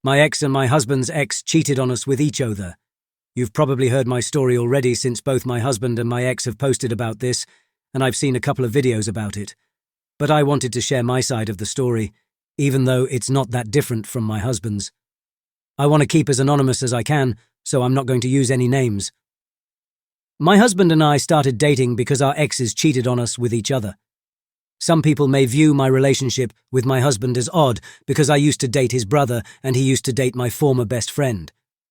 My ex and my husband's ex cheated on us with each other. You've probably heard my story already since both my husband and my ex have posted about this, and I've seen a couple of videos about it. But I wanted to share my side of the story, even though it's not that different from my husband's. I want to keep as anonymous as I can, so I'm not going to use any names. My husband and I started dating because our exes cheated on us with each other. Some people may view my relationship with my husband as odd because I used to date his brother and he used to date my former best friend.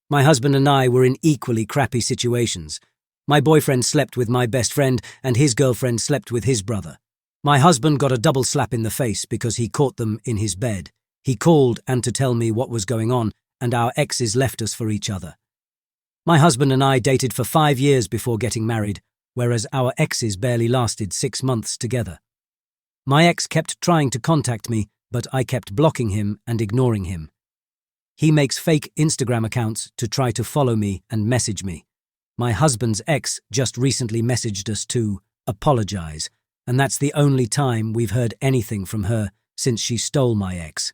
My husband and I were in equally crappy situations. My boyfriend slept with my best friend and his girlfriend slept with his brother. My husband got a double slap in the face because he caught them in his bed. He called and to tell me what was going on, and our exes left us for each other. My husband and I dated for 5 years before getting married, whereas our exes barely lasted 6 months together. My ex kept trying to contact me, but I kept blocking him and ignoring him. He makes fake Instagram accounts to try to follow me and message me. My husband's ex just recently messaged us to apologize, and that's the only time we've heard anything from her since she stole my ex.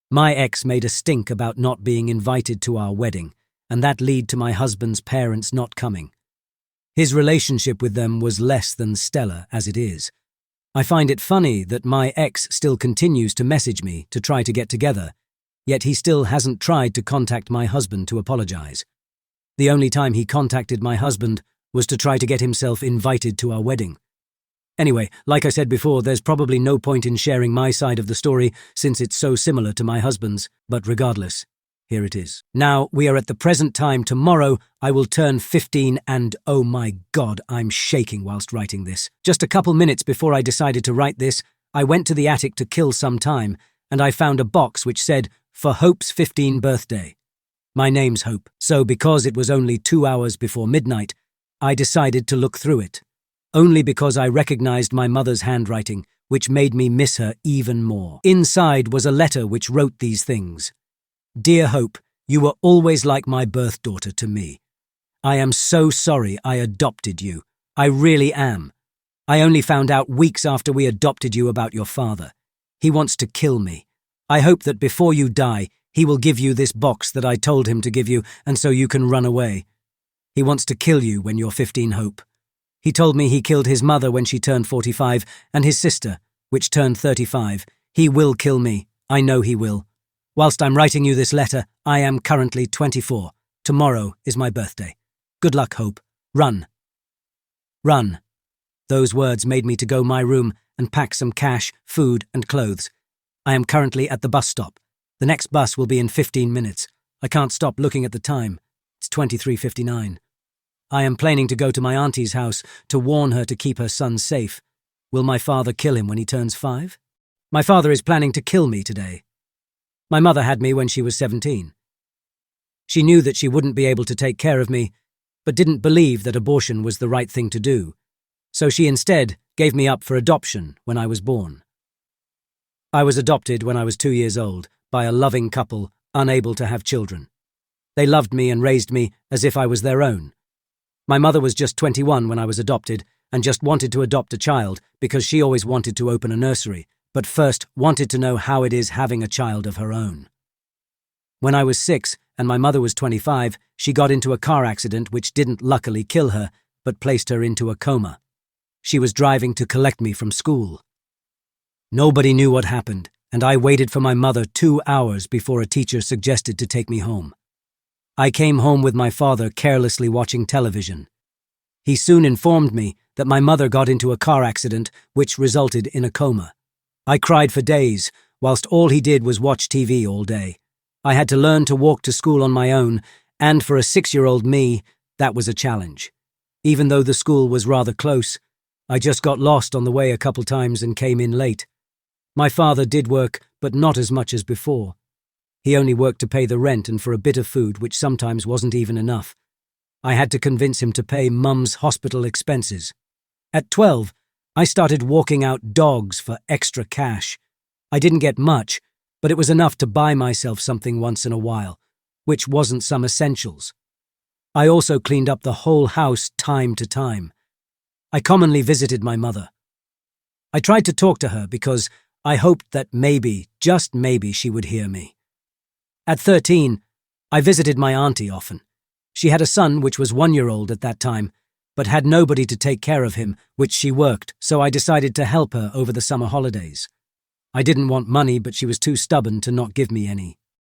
My ex made a stink about not being invited to our wedding, and that led to my husband's parents not coming. His relationship with them was less than stellar as it is. I find it funny that my ex still continues to message me to try to get together, yet he still hasn't tried to contact my husband to apologize. The only time he contacted my husband was to try to get himself invited to our wedding. Anyway, like I said before, there's probably no point in sharing my side of the story since it's so similar to my husband's, but regardless, here it is. Now, we are at the present time. Tomorrow, I will turn 15 and oh my God, I'm shaking whilst writing this. Just a couple minutes before I decided to write this, I went to the attic to kill some time, and I found a box which said, "For Hope's 15th birthday." My name's Hope, so because it was only 2 hours before midnight, I decided to look through it. Only because I recognized my mother's handwriting, which made me miss her even more. Inside was a letter which wrote these things. "Dear Hope, you were always like my birth daughter to me. I am so sorry I adopted you. I really am. I only found out weeks after we adopted you about your father. He wants to kill me. I hope that before you die, he will give you this box that I told him to give you, and so you can run away. He wants to kill you when you're 15, Hope. He told me he killed his mother when she turned 45, and his sister, which turned 35. He will kill me. I know he will. Whilst I'm writing you this letter, I am currently 24. Tomorrow is my birthday. Good luck, Hope. Run. Run." Those words made me to go my room and pack some cash, food, and clothes. I am currently at the bus stop. The next bus will be in 15 minutes. I can't stop looking at the time. It's 23:59. I am planning to go to my auntie's house to warn her to keep her son safe. Will my father kill him when he turns 5? My father is planning to kill me today. My mother had me when she was 17. She knew that she wouldn't be able to take care of me, but didn't believe that abortion was the right thing to do, so she instead gave me up for adoption when I was born. I was adopted when I was 2 years old by a loving couple unable to have children. They loved me and raised me as if I was their own. My mother was just 21 when I was adopted and just wanted to adopt a child because she always wanted to open a nursery, but first wanted to know how it is having a child of her own. When I was 6 and my mother was 25, she got into a car accident which didn't luckily kill her, but placed her into a coma. She was driving to collect me from school. Nobody knew what happened, and I waited for my mother 2 hours before a teacher suggested to take me home. I came home with my father carelessly watching television. He soon informed me that my mother got into a car accident which resulted in a coma. I cried for days, whilst all he did was watch TV all day. I had to learn to walk to school on my own, and for a 6-year-old me, that was a challenge. Even though the school was rather close, I just got lost on the way a couple times and came in late. My father did work, but not as much as before. He only worked to pay the rent and for a bit of food, which sometimes wasn't even enough. I had to convince him to pay Mum's hospital expenses. At 12, I started walking out dogs for extra cash. I didn't get much, but it was enough to buy myself something once in a while, which wasn't some essentials. I also cleaned up the whole house time to time. I commonly visited my mother. I tried to talk to her because I hoped that maybe, just maybe, she would hear me. At 13, I visited my auntie often. She had a son which was 1-year-old at that time, but had nobody to take care of him, which she worked, so I decided to help her over the summer holidays. I didn't want money, but she was too stubborn to not give me any.